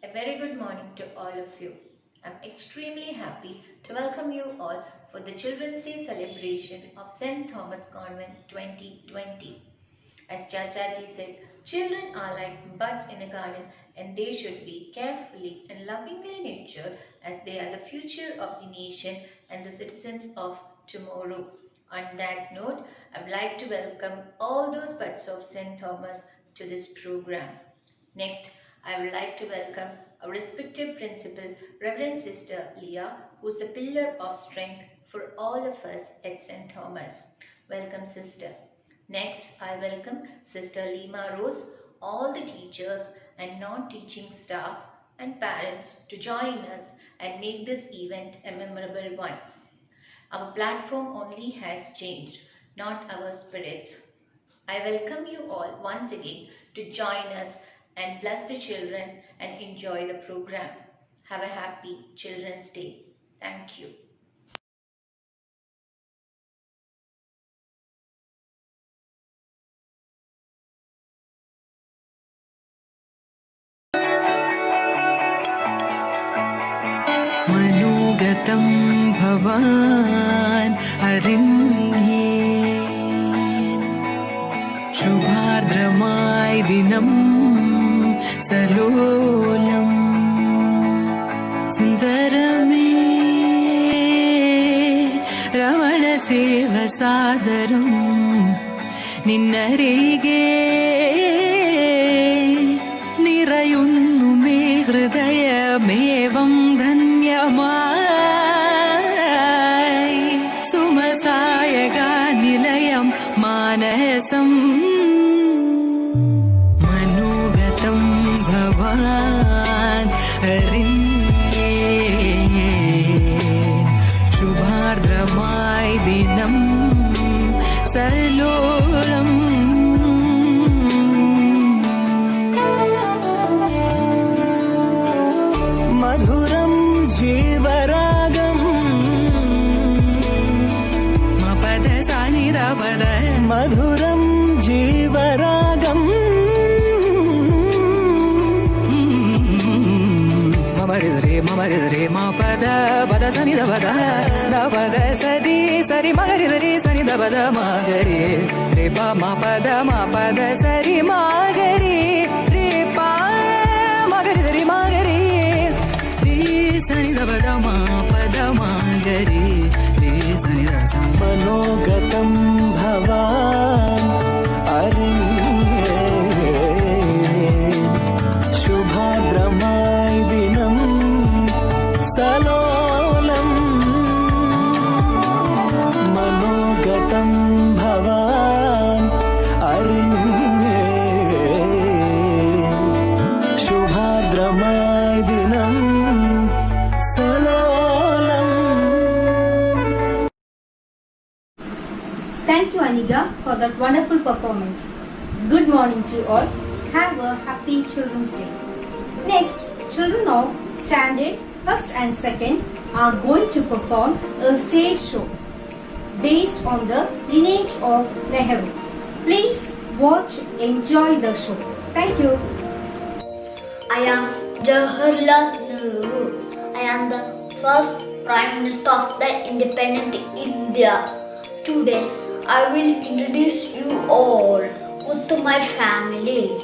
A very good morning to all of you. I'm extremely happy to welcome you all for the Children's Day celebration of St. Thomas Convent 2020. As Chachaji said, children are like buds in a garden and they should be carefully and lovingly nurtured as they are the future of the nation and the citizens of tomorrow. On that note, I would like to welcome all those buds of St. Thomas to this program. Next, I would like to welcome our respected principal, Reverend Sister Leah, who is the pillar of strength for all of us at St. Thomas. Welcome, Sister. Next, I welcome Sister Lima Rose, all the teachers and non-teaching staff and parents to join us and make this event a memorable one. Our platform only has changed, not our spirits. I welcome you all once again to join us and bless the children and enjoy the program. Have a happy Children's Day. Thank you. മനോഗതം ഭവാൻ അറിഞ്ഞേ ശുഭാർദ്രമായി ദിനം സലോലം സുന്ദരമേ രമണ സേവ സാദരം നിന്നരികെ നിറയുന്നു may ഹൃദയമേവം ധന്യമായി സുമസായക നിലയം മാനസം മനോഗതം ഭവാൻ അറിഞ്ഞേ ശുഭാർദ്രമായി ദിനം സലോലം മധുരം ജീവരാഗം മപദ സാനിരപദ മധുരം ജീവരാഗം മമരിദരേ മപദ പദ സനിധപദ ദപദ സരി സരി മകരിദരി സനിധപദ മഗരി രേ പ മപദ മപദ സരി മഗരി രേ പ മകരിദരി മഗരി मनोगतं भवान् अरिण्ये शुभाद्रमाय दिनं सलोलम् मनोगतं भवान् अरिण्ये शुभाद्रमाय दिनं सलोलम्. Thank you, Aniga, for that wonderful performance. Good morning to all. Have a happy Children's Day. Next, children of Standard 1st and 2nd are going to perform a stage show based on the lineage of Nehru. Please watch, enjoy the show. Thank you. I am Jawaharlal Nehru. I am the first Prime Minister of the independent India. Today, I will introduce you all with my family.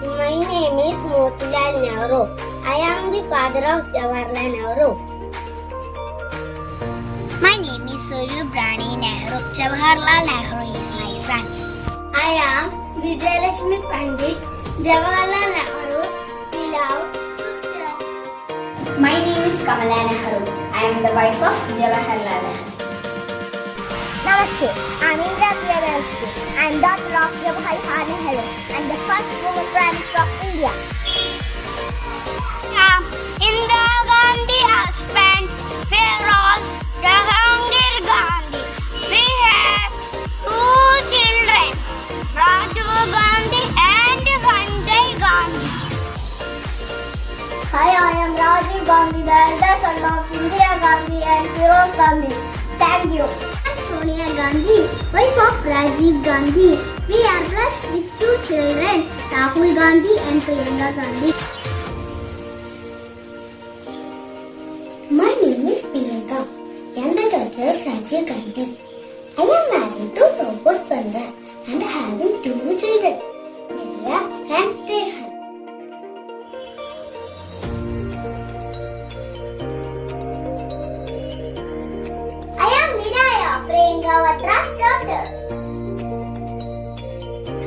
My name is Motilal Nehru. I am the father of Jawaharlal Nehru. My name is Swaroop Rani Nehru. Jawaharlal Nehru is my son. I am Vijayalakshmi Pandit, Jawaharlal Nehru's beloved sister. My name is Kamala Nehru. I am the wife of Jawaharlal Nehru. Namaste. I am Indra Priyadarshini. I am daughter of Jawaharlal Nehru and the first woman Prime Minister of India. I am Indira Gandhi husband, Feroz Jahangir Gandhi. We have two children, Rajiv Gandhi and Sanjay Gandhi. Hi, I am Rajiv Gandhi, the elder son of Indira Gandhi and Feroz Gandhi. Thank you. I am Sonia Gandhi, wife of Rajiv Gandhi. We are blessed with two children, Rahul Gandhi and Priyanka Gandhi. My name is Priyanka, younger daughter of Rajiv Gandhi. I am married to Robert Panda and having two children, Nivya and Rehan. I am Vinaya, Priyanka Vatra's daughter.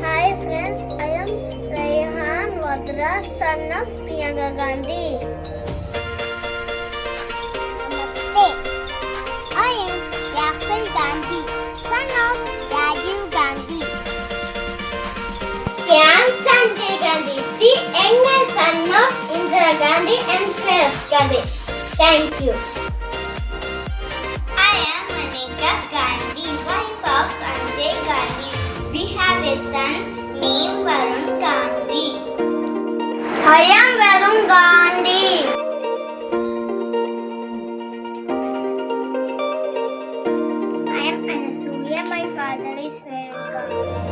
Hi friends, I am Raihan Vatra, son of Priyanka Gandhi. Namaste. I am Rahul Gandhi, son of Rajiv Gandhi. I am Sanjay Gandhi, the younger son of Indira Gandhi and Feroz Gandhi. Thank you. I am Anika Gandhi, wife of Sanjay Gandhi. We have a son named Varun Gandhi. I am Varun Gandhi. I am Anasuya. My father is Varun Gandhi.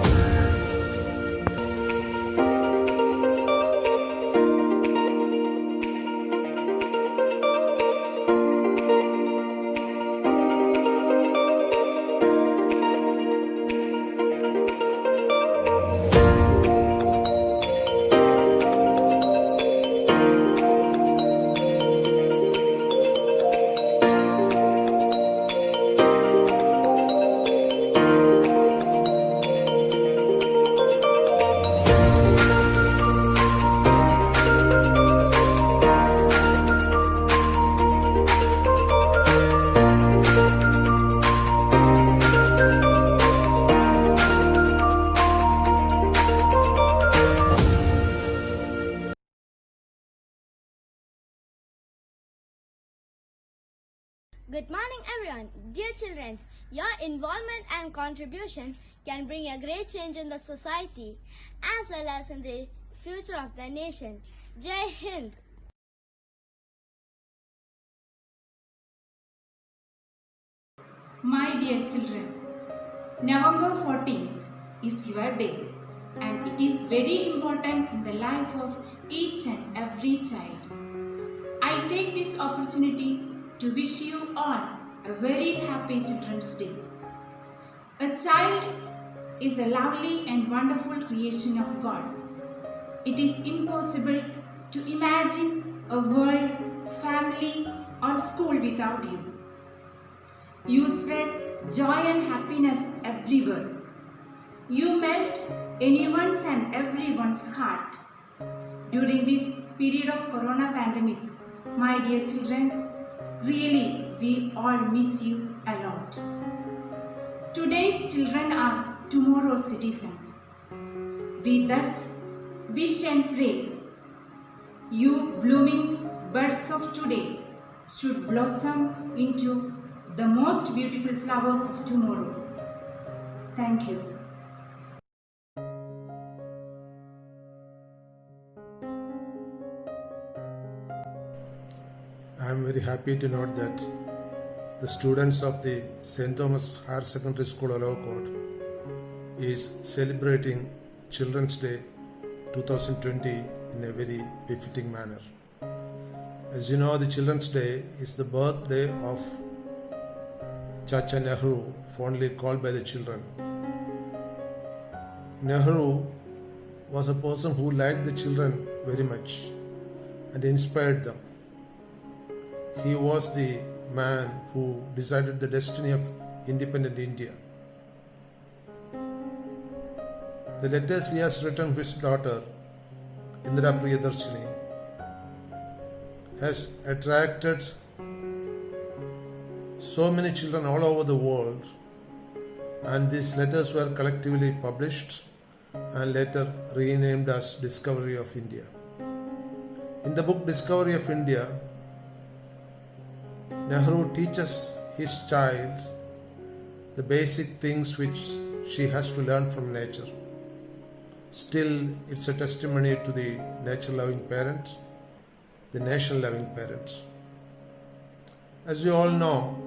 Good morning everyone. Dear children, your involvement and contribution can bring a great change in the society as well as in the future of the nation. Jai Hind. My dear children, November 14th is your day and it is very important in the life of each and every child. I take this opportunity to wish you all a very happy Children's Day. A child is a lovely and wonderful creation of God. It is impossible to imagine a world, family or school without you. You spread joy and happiness everywhere. You melt anyone's and everyone's heart. During this period of corona pandemic, my dear children, really we all miss you a lot. Today's children are tomorrow's citizens. We thus wish and pray you blooming buds of today should blossom into the most beautiful flowers of tomorrow. Thank you. I am very happy to note that the students of the St. Thomas Higher Secondary School, Alocott, is celebrating Children's Day 2020 in a very befitting manner. As you know, the Children's Day is the birthday of Chacha Nehru, fondly called by the children. Nehru was a person who liked the children very much and inspired them. He was the man who decided the destiny of independent India. The letters he has written to his daughter, Indira Priyadarshini, has attracted so many children all over the world, and these letters were collectively published and later renamed as Discovery of India. In the book Discovery of India, Nehru teaches his child the basic things which she has to learn from nature. Still, it's a testimony to the nature-loving parent, the nation-loving parent. As you all know,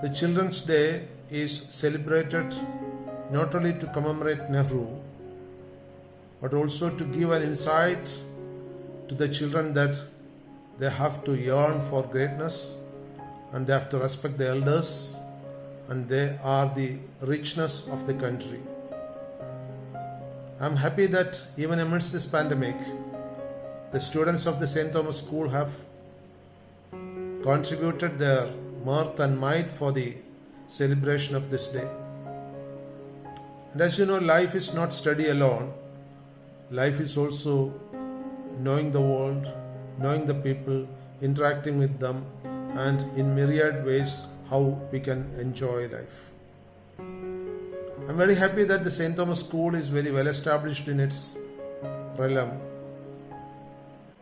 the Children's Day is celebrated not only to commemorate Nehru, but also to give an insight to the children that they have to yearn for greatness and they have to respect the elders, and they are the richness of the country. I am happy that even amidst this pandemic, the students of the St. Thomas School have contributed their mirth and might for the celebration of this day. And as you know, life is not study alone. Life is also knowing the world, knowing the people, interacting with them, and in myriad ways how we can enjoy life. I'm very happy that the St. Thomas School is very well established in its realm.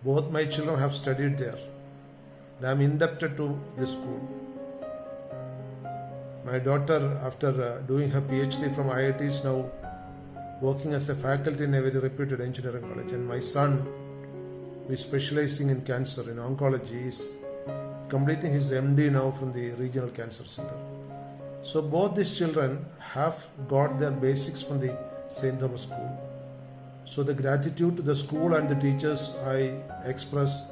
Both my children have studied there. I am indebted to this school. My daughter, after doing her PhD from IIT, is now working as a faculty in a very reputed engineering college. And my son, who is specializing in cancer, in oncology, is completing his MD now from the Regional Cancer Center. So both these children have got their basics from the St. Thomas School. So the gratitude to the school and the teachers I express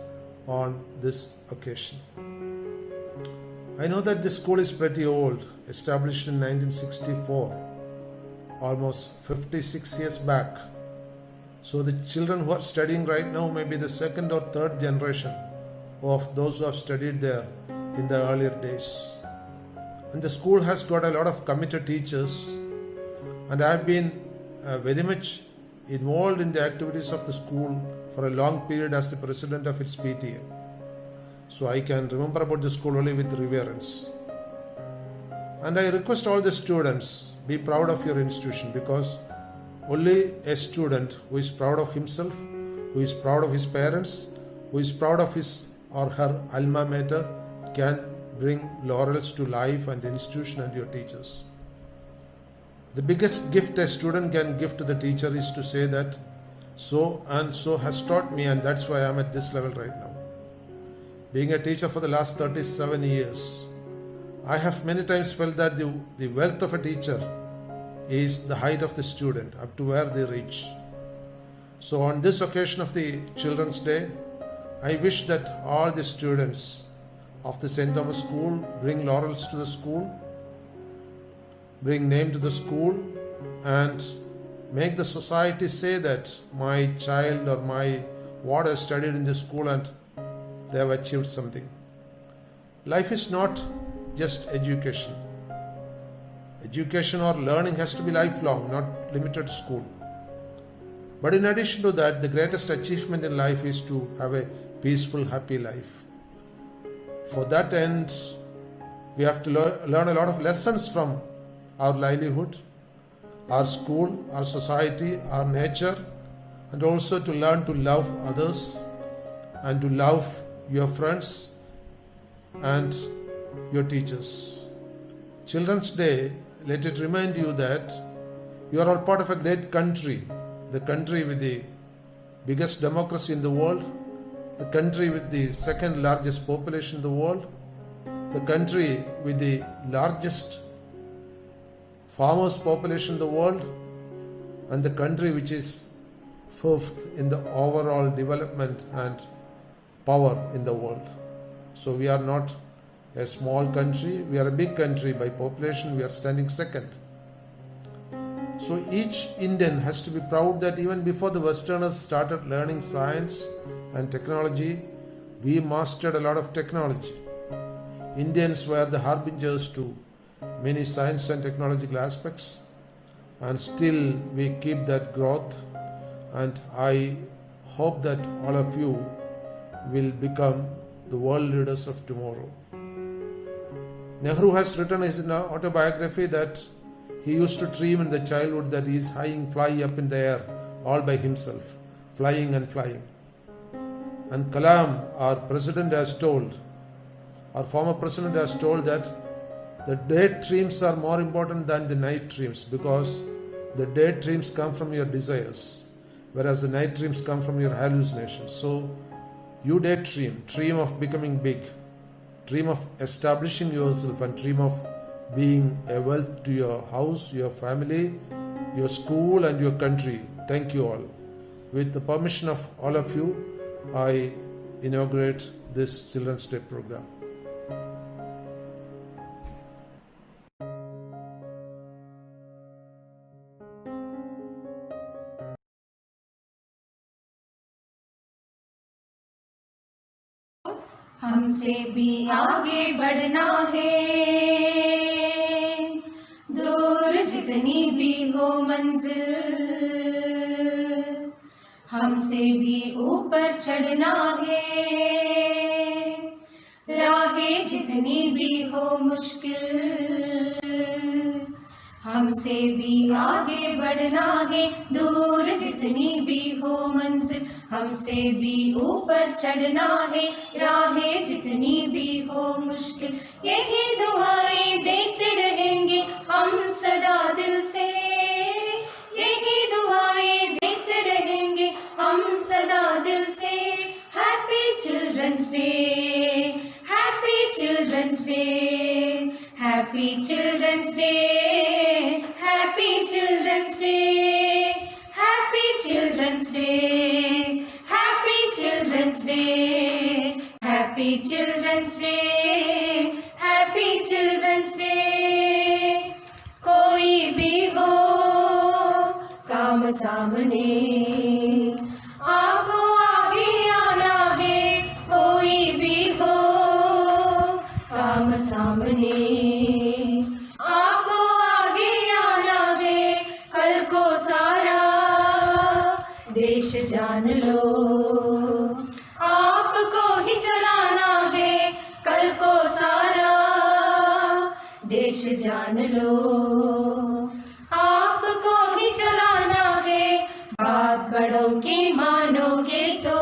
on this occasion. I know that this school is pretty old, established in 1964, almost 56 years back. So the children who are studying right now may be the second or third generation of those who have studied there in the earlier days. And the school has got a lot of committed teachers, and I have been very much involved in the activities of the school for a long period as the president of its PTA. So I can remember about the school only with reverence. And I request all the students, be proud of your institution, because only a student who is proud of himself, who is proud of his parents, who is proud of his or her alma mater can bring laurels to life and the institution and your teachers. The biggest gift a student can give to the teacher is to say that so and so has taught me, and that's why I am at this level right now. Being a teacher for the last 37 years, I have many times felt that the wealth of a teacher is the height of the student, up to where they reach. So on this occasion of the Children's Day, I wish that all the students of the St. Thomas School bring laurels to the school, bring name to the school, and make the society say that my child or my ward has studied in this school and they have achieved something. Life is not just education. Education or learning has to be lifelong, not limited to school. But in addition to that, the greatest achievement in life is to have a peaceful, happy life. For that end, we have to learn a lot of lessons from our livelihood, our school, our society, our nature, and also to learn to love others and to love your friends and your teachers. Children's Day, let it remind you that you are all part of a great country, the country with the biggest democracy in the world, the country with the second largest population in the world, the country with the largest farmers population in the world, and the country which is fifth in the overall development and power in the world. So we are not a small country, we are a big country. By population, we are standing second. So each Indian has to be proud that even before the Westerners started learning science and technology, we mastered a lot of technology. Indians were the harbingers to many science and technological aspects, and still we keep that growth, and I hope that all of you will become the world leaders of tomorrow. Nehru has written in his autobiography that he used to dream in the childhood that he is flying up in the air all by himself, flying and flying. And Kalam, our president, has told, our former president has told that the day dreams are more important than the night dreams, because the day dreams come from your desires, whereas the night dreams come from your hallucinations. So you daydream, dream of becoming big, dream of establishing yourself, and dream of being a wealth to your house, your family, your school, and your country. Thank you all. With the permission of all of you, I inaugurate this Children's Day program. हमसे भी आगे बढ़ना है, दूर जितनी भी हो मंजिल, हमसे भी ऊपर चढ़ना है, राहें जितनी भी हो मुश्किल, हमसे भी आगे बढ़ना है, दूर जितनी भी हो मंजिल, हमसे भी ऊपर चढ़ना है, राहें जितनी भी हो मुश्किल, यही दुआएं देते रहेंगे हम सदा दिल से, यही दुआएं देते रहेंगे हम सदा दिल से। Happy children's day, happy children's day, happy children's day, happy children's day, happy children's day, happy children's day, happy children's day, happy children's day. कोई भी हो काम सामने, आपको आगे आना है, कोई भी हो काम सामने, आपको आगे आना है, कल को सारा देश जान लो, आपको ही चलाना है, कल को सारा देश जान लो, आपको ही चलाना है, बात बड़ों की मानोगे तो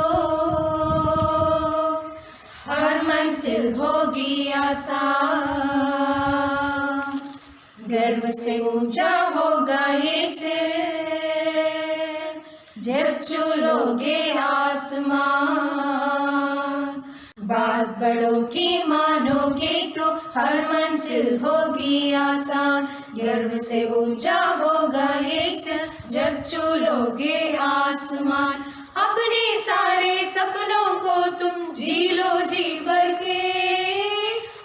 हर मंजिल होगी आसान, गर्व से ऊंचा होगा ये सिर, जब छूलोगे आसमान, बात बड़ों की मानोगे तो हर मंजिल होगी आसान, गर्व से ऊंचा होगा ये सिर, जब छूलोगे आसमान। अपने सारे सपनों को तुम जी लो जी भर के,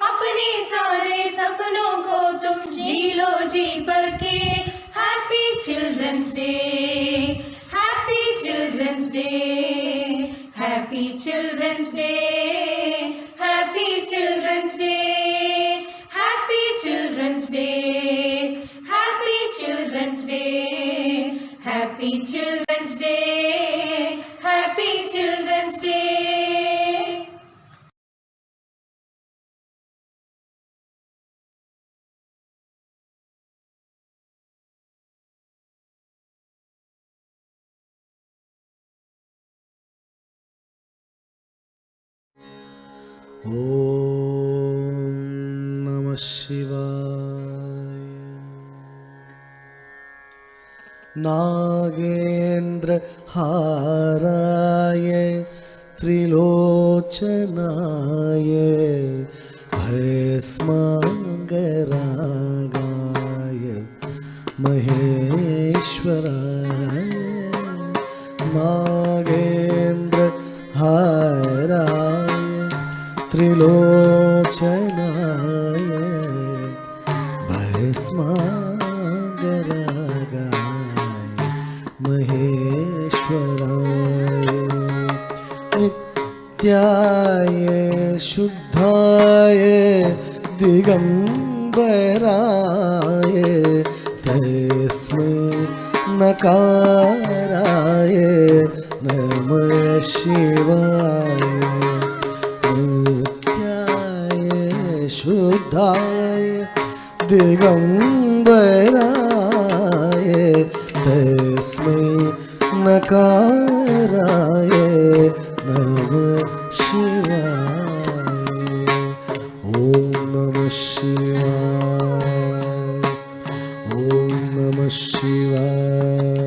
अपने सारे सपनों को तुम जी लो जी भर के। Happy children's day, happy children's day, happy children's day, happy children's day, Happy Children's Day. Happy Children's Day. Om Namah Shivaya. Nagendra Haraya Trilochanaya Bhasmangaragaya Maheshwaraya. Nagendra Haraya Trilochanaya Bhasmangaragaya Maheshwaraya. Nityaya Shuddhaya Digambaraya Tasmai Nakaraya Namah Shivaya. Nityaya Shuddhaya Digambaraya Tasmai Nakaraya Namah Shivaya. Om Namah Shivaya. Om Namah Shivaya.